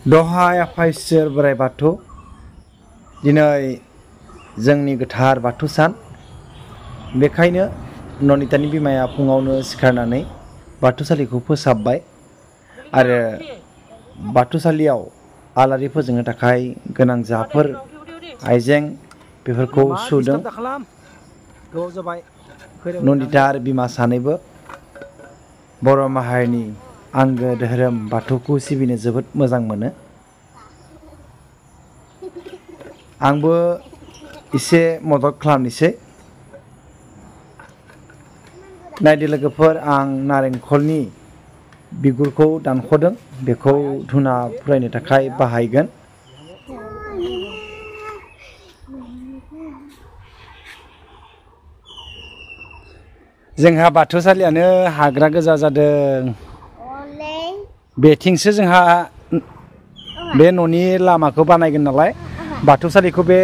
दहाय आफा इसोर बोराइ बाथौ दिनै जोंनि गोथार बाथौ सान बेखायनो ननितानि बिमाया फुङावनो सिखारनानै बाथौसालिखौ फोसाबबाय आरो बाथौसालियाव आलारि फोजोंनो थाखाय गोनां जाफोर आइजें बेफोरखौ सुदों। ननिता आरो बिमा सानैबो बर' माहारिनि आंगो धोरोम बाथौखौ सिबिनो जोबोद मोजां मोनो। आंबो एसे मदद खालामनोसै। नायदो लोगोफोर, आं नारेंखलनि बिगुरखौ दानख'दों, बेखौ धुना फुरायनो थाखाय बाहायगोन। जोंहा बाथौसालियानो हाग्रा गोजा जादों। बेथिंसो जोंहा बे न'नि लामाखौ बानायगोन नालाय बाथौसालिखौ बे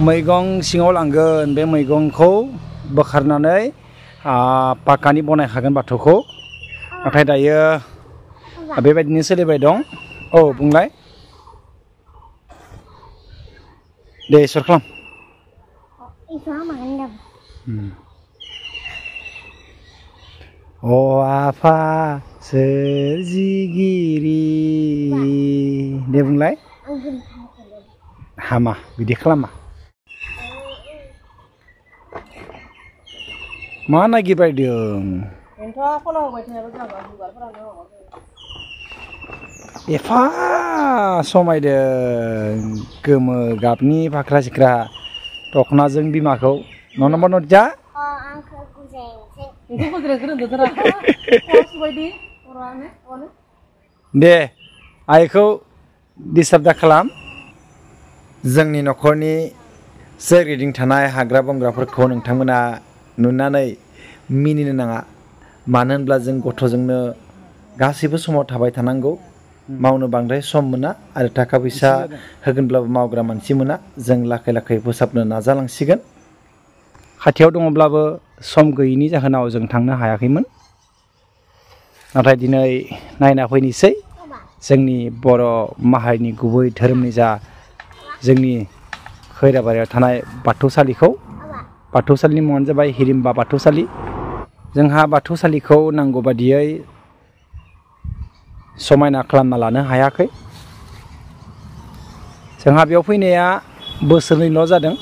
मैगं सिङाव लांगोन। बे मैगंखौ बोखारनानै पाक्कानि बनायखागोन बाथौखौ। नाथाय दायो बेबायदिनो सोलिबाय दं। औ बुंलाय दे इसोर खालाम। अ आफा सोरजिगिरि दे बुंलाय। हामा बिदि खालामा। मा नागिरबायदों? एफा समायदों गोमो गाबनि फाख्रा सिख्रा दख'नाजों बिमाखौ। नङा नदिया? दे आइखौ डिस्टार्ब दा खालाम। जोंनि न'खरनि सोरगिदिं थानाय हाग्रा बंग्राफोरखौ नोंथांमोना नुनानै मिनिनो नाङा। मानो होनब्ला जों गथ'जोंनो गासैबो समाव थाबाय थानांगौ। मावनो बांद्राय सम मोना आरो थाखा फैसा होगोनब्लाबो मावग्रा मानसि मोना। जों लाखै लाखै फोसाबनो नाजालांसिगोन। खाथियाव दङब्लाबो सम गैयैनि जाहोनाव जों थांनो हायाखैमोन। नाथाय दिनै नायना फैनोसै जोंनि बर' माहारिनि गुबै धोरोमनि जा जोंनि खैराबारियाव थानाय बाथौसालिखौ। बाथौसालिनि मुङानो जाबाय हिरिम्बा बाथौसालि। जोंहा बाथौसालिखौ नांगौ बादियै समायना खालामना लानो हायाखै। जोंहा बेयाव फैनाया बोसोरनैल' जादों।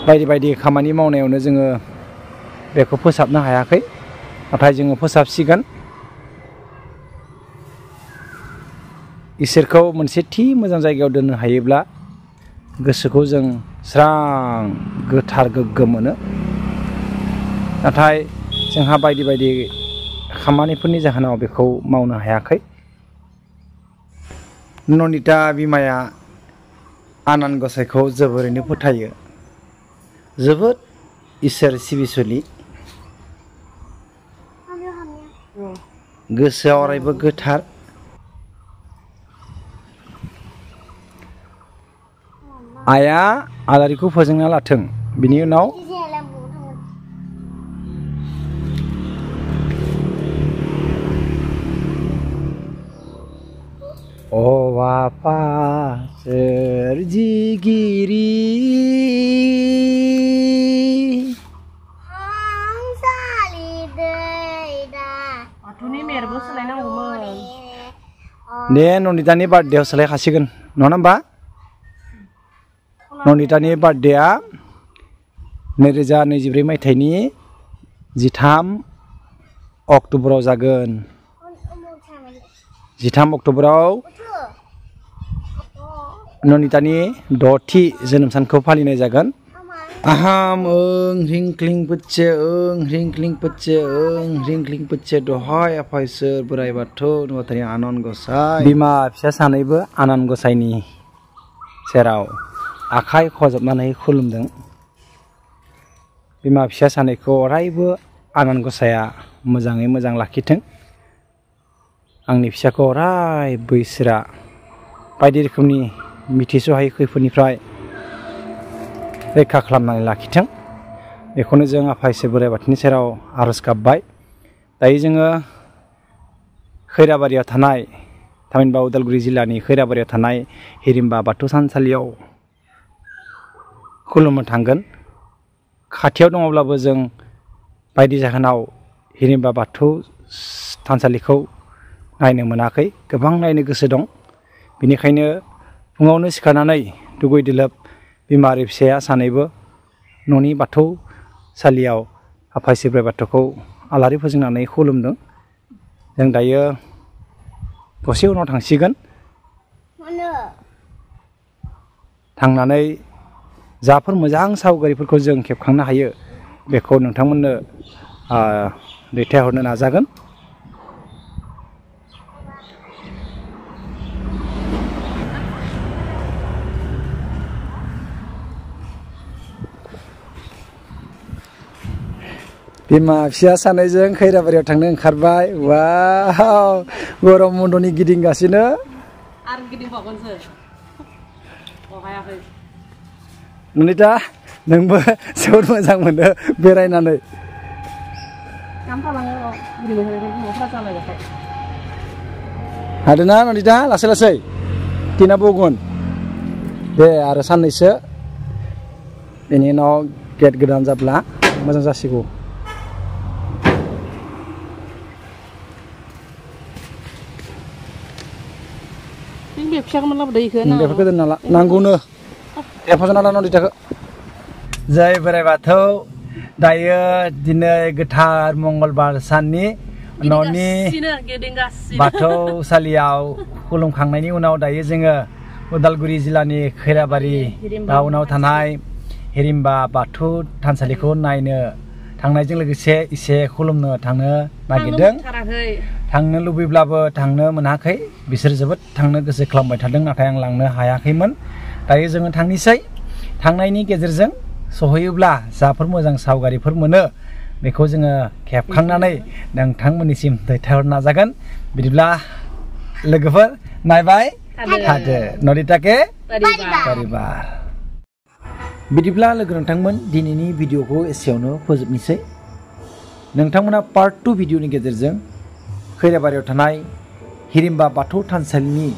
बायदि बायदि खामानि मावनायावनो जोङो बेखौ फोसाबनो हायाखै। नाथाय जोङो फोसाबसिगोन। इसोरखौ मोनसे थि मोजां जायगायाव दोननो हायोब्ला गोसोखौ जों स्रां गोथार गोग्गो मोनो। नाथाय जोंहा बायदि बायदि खामानिफोरनि जाहोनाव बेखौ मावनो हायाखै। ननिता बिमाया आनान गसाइखौ जोबोरैनो फोथायो। जोबोद इसोर सिबिसुलि। गोसोआ अरायबो गोथार। आइया आलारिखौ फोजोंना लाथों। बिनि उनाव अ आफा सोरजिगिरि दे ननितानि बार्थडेआव सोलायखासिगोन नङा होमबा? ननितानि बार्थडेआ 2023 मायथाइनि 13 अक्ट'बराव जागोन। 13 अक्ट'बराव ननितानि 6थि जोनोम सानखौ फालिनाय जागोन। आहाम ओं ह्रिं क्लिं पोच्चे ओं ह्रिं क्लिं पोच्चे ओं ह्रिं क्लिं पोच्चे दहाय आफा इसोर बोराइ बाथौ नुवाथारि आनान गसाइ। बिमा फिसा सानैबो आनान गसाइनि सेराव आखाइ खजबनानै खुलुमदों। बिमा फिसा सानैखौ अरायबो आनान गसाइया मोजाङै मोजां लाखिथों। आंनि फिसाखौ अरायबो इसोरा बायदि रोखोमनि मिथिस'हायै खैफोदनिफ्राय रैखा खालामनानै लाखिथों। बेखौनो जों आफा इसोर बोराइ बाथौनि सेराव आर'ज गाबबाय। दायो जोङो खैराबारियाव थानाय थामहिनबा उदालगुरि जिल्लानि खैराबारियाव थानाय हिरिम्बा बाथौ थानसालियाव खुलुमनो थांगोन। खाथियाव दङब्लाबो जों बायदि जाहोनाव हिरिम्बा बाथौ थानसालिखौ नायनो मोनाखै, गोबां नायनो गोसो दं। बेनिखायनो फुङावनो सिखारनानै दुगै दोलोब बिमा आरो फिसाया सानैबो न'नि बाथौसालियाव आफा इसोर बोराइ बाथौखौ आलारि फोजोंनानै खुलुमदों। जों दायो दसे उनाव थांसिगोन। थांनानै जाफोर मोजां सावगारिफोरखौ जों खेबखांनो हायो बेखौ नोंथांमोननो दैथायहरनो नाजागोन। बिमा फिसा सानैजों खैराबारियाव थांनो ओंखारबाय। वाव, गरम बन्दनि गिदिंगासिनो। आरो गिदिंबावगोनसो हायाखै। ननिता, नोंबो जोबोद मोजां मोनो बेरायनानै। हादोना ननिता? लासै लासै दिना बगोन दे, आरो साननैसो बेनि उनाव गेट गोदान जाब्ला मोजां जासिगौ। बेफोरखौ दोनना ला, नांगौनो एफाजना ला ननिताखौ। जय बोराइ बाथौ। दायो दिनै गोथार मंगलबार साननि न'नि बाथौसालियाव खुलुमखांनायनि उनाव दायो जोङो उदालगुरि जिल्लानि खैराबारि टाउनाव थानाय हिरिम्बा बाथौ थानसालिखौ नायनो थांनायजों लोगोसे एसे खुलुमनो थांनो नागिरदों। थांनो लुबैब्लाबो थांनो मोनाखै। बिसोर जोबोद थांनो गोसो खालामबाय थादों, नाथाय आं लांनो हायाखैमोन। दायो जोङो थांनोसै। थांनायनि गेजेरजों सहैयोब्ला जाफोर मोजां सावगारिफोर मोनो बेखौ जोङो खेबखांनानै नोंथांमोननिसिम दैथायहरनो नाजागोन। बिदिब्ला लोगोफोर नायबाय थादो। ननिताके परिबार। बिदिब्ला लोगो नोंथांमोन, दिनैनि भिडिअखौ एसेयावनो फोजोबनोसै। नोंथांमोना पार्ट 2 भिडिअनि गेजेरजों खैराबारियाव थानाय हिरिम्बा बाथौ थानसालिनि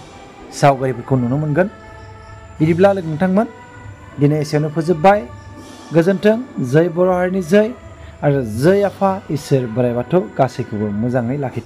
सावगारिफोरखौ नुनो मोनगोन। बिदिब्ला लोगो नोंथांमोन, दिनै एसेयावनो फोजोबबाय। गोजोन्थों। जय बर' हारिनि जय, आरो जय आफा इसोर बोराइ बाथौ गासैखौबो मोजाङै लाखिथों।